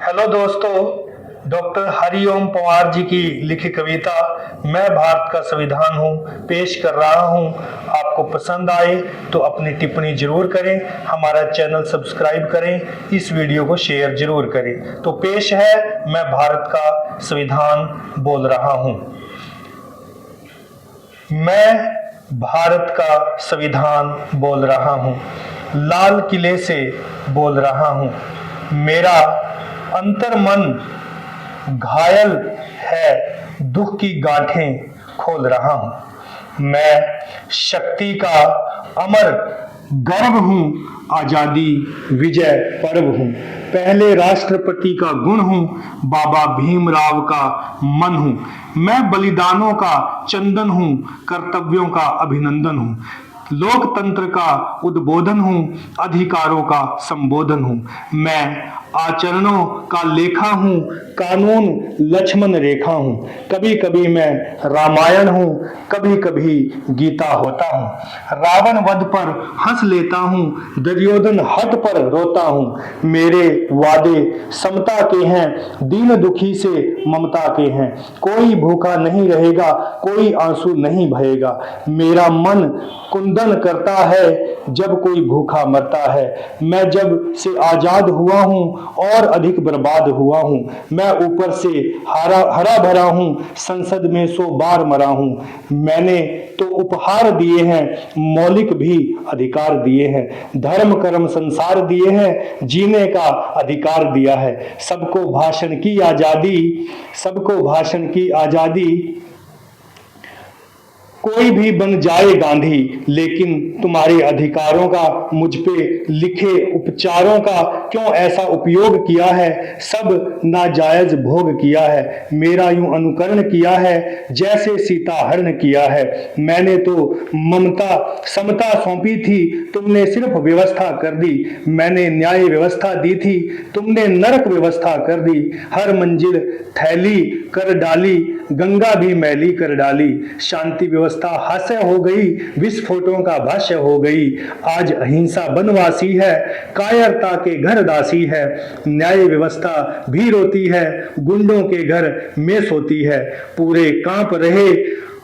Hello दोस्तों, doctor Hariom Pawar ji की लिखी कविता मैं भारत का संविधान हूँ पेश कर रहा हूँ। आपको पसंद आए तो अपनी टिप्पणी जरूर करें, हमारा चैनल सब्सक्राइब करें, इस वीडियो को शेयर जरूर करें। तो पेश है मैं भारत का संविधान बोल रहा हूँ। मैं भारत का संविधान बोल रहा हूँ, लाल किले से बोल रहा हूँ। मेरा अंतर मन घायल है, दुख की गांठें खोल रहा हूं। मैं शक्ति का अमर गर्व हूं, आजादी विजय पर्व हूं। पहले राष्ट्रपति का गुण हूं, बाबा भीमराव का मन हूं। मैं बलिदानों का चंदन हूं, कर्तव्यों का अभिनंदन हूं। लोकतंत्र का उद्बोधन हूं, अधिकारों का संबोधन हूं। मैं आचरणों का लेखा हूं, कानून लक्ष्मण रेखा हूं। कभी कभी मैं रामायण हूं, कभी कभी गीता होता हूं। रावण वध पर हंस लेता हूं, दुर्योधन हट पर रोता हूं। मेरे वादे समता के हैं, दीन दुखी से ममता के हैं। कोई भूखा नहीं रहेगा, कोई आंसू नहीं बहेगा। मेरा मन कुंदन करता है जब कोई भूखा मरता है। मैं जब से आजाद हुआ हूं और अधिक बर्बाद हुआ हूं। मैं ऊपर से हरा भरा हूं, संसद में 100 बार मरा हूं। मैंने तो उपहार दिए हैं, मौलिक भी अधिकार दिए हैं। धर्म कर्म संसार दिए हैं, जीने का अधिकार दिया है। सबको भाषण की आजादी, सबको भाषण की आजादी। कोई भी बन जाए गांधी, लेकिन तुम्हारे अधिकारों का मुझ पे लिखे उपचारों का क्यों ऐसा उपयोग किया है। सब नाजायज भोग किया है, मेरा यूं अनुकरण किया है जैसे सीता हरण किया है। मैंने तो ममता समता सौंपी थी, तुमने सिर्फ व्यवस्था कर दी। मैंने न्याय व्यवस्था दी थी, तुमने नरक व्यवस्था कर दी। हर मंजिल थैली कर डाली, गंगा भी मैली कर डाली। शांति व्यवस्था हास्य हो गई, विस्फोटों का भाष्य हो गई। आज अहिंसा बनवासी है, कायरता के घर दासी है। न्याय व्यवस्था भी रोती है, गुंडों के घर में सोती है। पूरे कांप रहे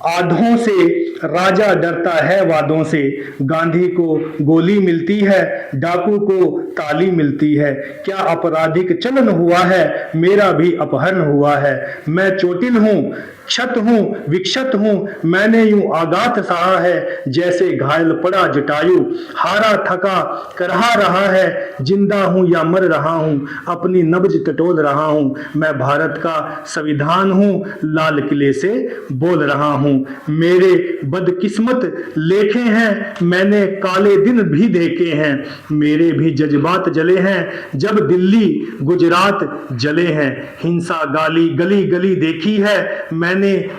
आधों से, राजा डरता है वादों से। गांधी को गोली मिलती है, डाकू को ताली मिलती है। क्या आपराधिक चलन हुआ है, मेरा भी अपहरण हुआ है। मैं चोटिल हूं, क्षत हूं, विक्षत हूं। मैंने यूं आघात सहा है जैसे घायल पड़ा जटायु। हारा थका करहा रहा है, जिंदा हूं या मर रहा हूं, अपनी नब्ज टटोल रहा हूं। मैं भारत का संविधान हूं, लाल किले से बोल रहा हूं। मेरे बदकिस्मत लेखे हैं, मैंने काले दिन भी देखे हैं। मेरे भी जज्बात जले हैं जब दिल्ली गुजरात जले हैं। हिंसा गाली गली गली देखी है, मैंने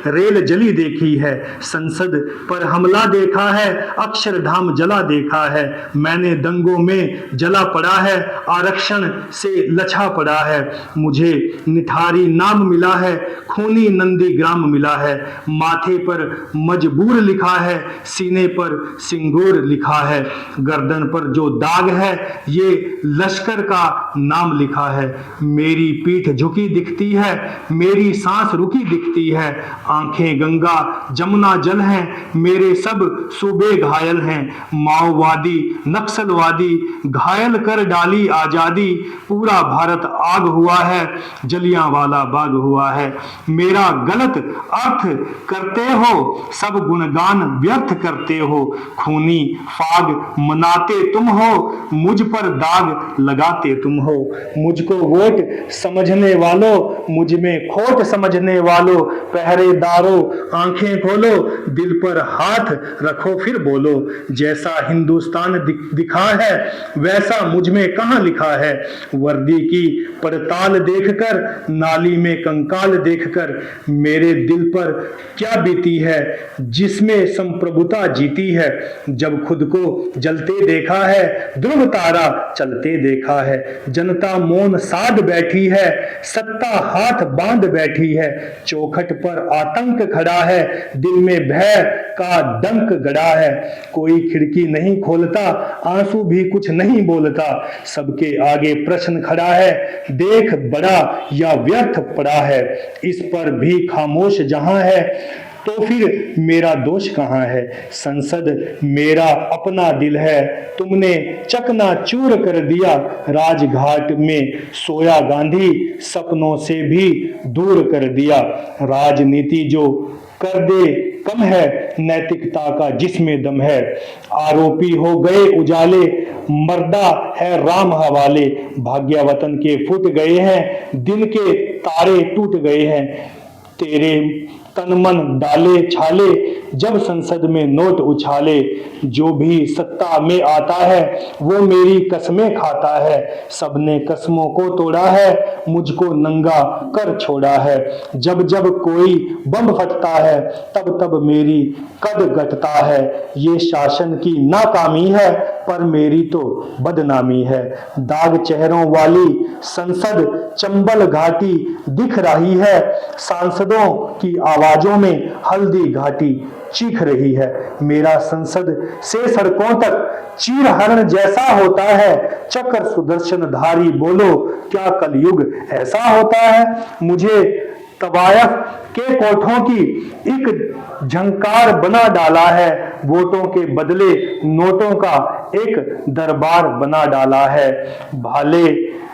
रेल जली देखी है। संसद पर हमला देखा है, अक्षरधाम जला देखा है। मैंने दंगों में जला पड़ा है, आरक्षण से लछा पड़ा है। मुझे निठारी नाम मिला है, खूनी नंदीग्राम मिला है। माथे पर मजबूर लिखा है, सीने पर सिंगूर लिखा है। गर्दन पर जो दाग है, ये लश्कर का नाम लिखा है। मेरी पीठ झुकी दिखती है, मेरी सांस रुकी दिखती है। आंखें गंगा जमुना जल हैं, मेरे सब सूबे घायल हैं। माओवादी नक्सलवादी घायल कर डाली आजादी। पूरा भारत आग हुआ है, जलियांवाला बाग हुआ है। मेरा गलत अर्थ करते हो, सब गुणगान व्यर्थ करते हो। खूनी फाग मनाते तुम हो, मुझ पर दाग लगाते तुम हो। मुझको वोट समझने वालों, मुझ में खोट समझने वालों, पहरेदारों आंखें खोलो, दिल पर हाथ रखो फिर बोलो। जैसा हिंदुस्तान दिखा है, वैसा मुझ में कहां लिखा है। वर्दी की पड़ताल देखकर, नाली में कंकाल देखकर, मेरे दिल पर क्या बीती है, जिसमें संप्रभुता जीती है। जब खुद को जलते देखा है, ध्रुव तारा चलते देखा है। जनता मौन साध बैठी है, सत्ता हाथ बांध बैठी है। चौखट पर आतंक खड़ा है, दिल में भय का डंक गड़ा है। कोई खिड़की नहीं खोलता, आंसू भी कुछ नहीं बोलता। सबके आगे प्रश्न खड़ा है, देख बड़ा या व्यर्थ पड़ा है। इस पर भी खामोश जहां है, तो फिर मेरा दोष कहाँ है। संसद मेरा अपना दिल है, तुमने चकनाचूर कर दिया। राजघाट में सोया गांधी, सपनों से भी दूर कर दिया। राजनीति जो कर दे कम है, नैतिकता का जिसमें दम है। आरोपी हो गए उजाले, मर्दा है राम हवाले। भाग्य वतन के फूट गए हैं, दिन के तारे टूट गए हैं। तेरे तन मन डाले छाले, जब संसद में नोट उछाले। जो भी सत्ता में आता है, वो मेरी कसमें खाता है। सबने कसमों को तोड़ा है, मुझको नंगा कर छोड़ा है। जब जब कोई बम फटता है, तब तब मेरी कद घटता है। ये शासन की नाकामी है, पर मेरी तो बदनामी है। दाग चेहरों वाली संसद चंबल घाटी दिख रही है। सांसदों की आवाजों में हल्दी घाटी चीख रही है। मेरा संसद से सड़कों तक चीरहरण जैसा होता है। चक्र सुदर्शन धारी बोलो, क्या कलयुग ऐसा होता है। मुझे तवायफ के कोठों की एक झंकार बना डाला है। वोटों के बदले नोटों का एक दरबार बना डाला है।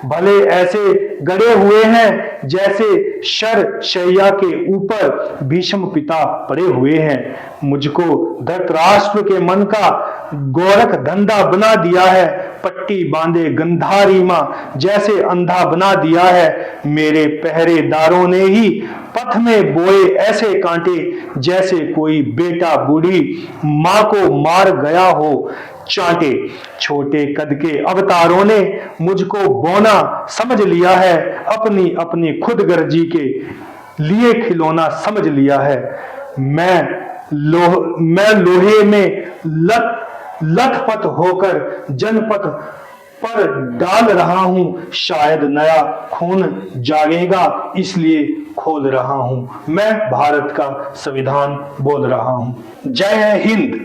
भले ऐसे गड़े हुए हैं, जैसे शर शैया के ऊपर भीष्म पिता पड़े हुए हैं। मुझको धृतराष्ट्र के मन का गोरख धंधा बना दिया है। पट्टी बांधे गंधारी मां जैसे अंधा बना दिया है। मेरे पहरेदारों ने ही पथ में बोए ऐसे कांटे, जैसे कोई बेटा बूढ़ी मां को मार गया हो चांटे। छोटे कद के अवतारों ने मुझको बौना समझ लिया है। अपनी अपनी खुदगर्जी के लिए खिलौना समझ लिया है। मैं लोहे में लथपथ होकर जनपथ पर डाल रहा हूं। शायद नया खून जागेगा, इसलिए खोल रहा हूं। मैं भारत का संविधान बोल रहा हूं। जय हिंद।